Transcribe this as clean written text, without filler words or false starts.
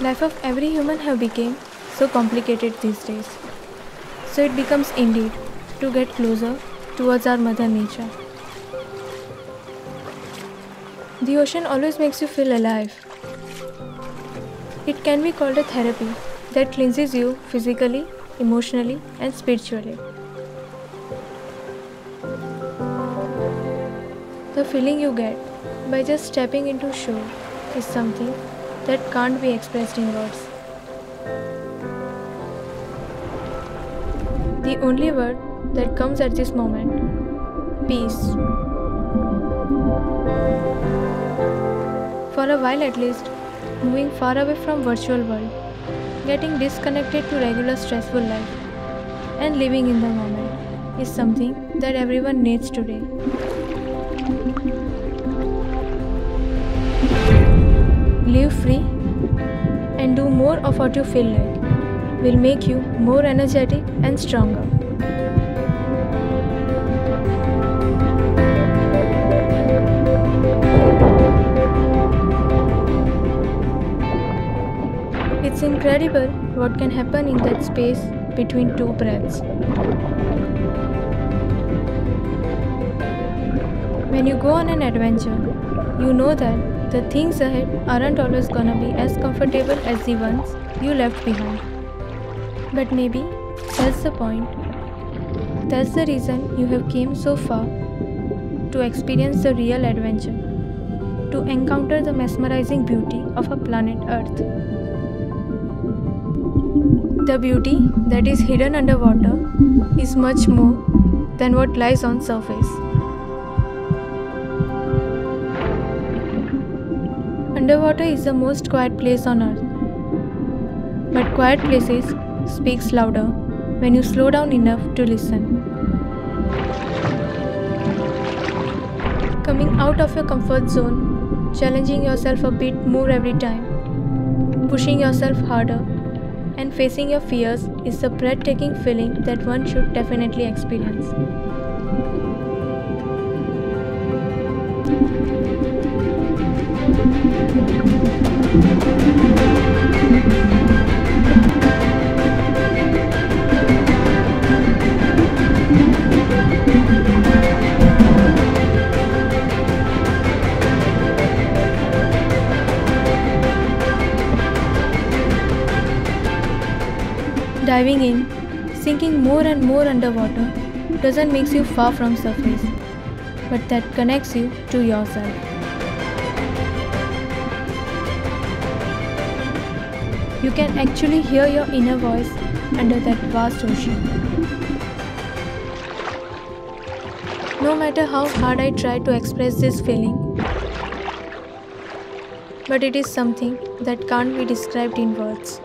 Life of every human have become so complicated these days. So it becomes indeed to get closer towards our mother nature. The ocean always makes you feel alive. It can be called a therapy that cleanses you physically, emotionally, and spiritually. The feeling you get by just stepping into shore is something that can't be expressed in words. The only word that comes at this moment: peace. For a while at least, moving far away from virtual world, getting disconnected to regular stressful life, and living in the moment is something that everyone needs today. Live free and do more of what you feel like will make you more energetic and stronger. It's incredible what can happen in that space between two breaths. When you go on an adventure, you know that the things ahead aren't always gonna be as comfortable as the ones you left behind. But maybe that's the point. That's the reason you have came so far, to experience the real adventure, to encounter the mesmerizing beauty of a planet Earth. The beauty that is hidden underwater is much more than what lies on surface. Underwater is the most quiet place on earth. But quiet places speaks louder when you slow down enough to listen. Coming out of your comfort zone, challenging yourself a bit more every time, pushing yourself harder, and facing your fears is a breathtaking feeling that one should definitely experience. Diving in, sinking more and more underwater doesn't make you far from surface, but that connects you to yourself. You can actually hear your inner voice under that vast ocean. No matter how hard I try to express this feeling, but it is something that can't be described in words.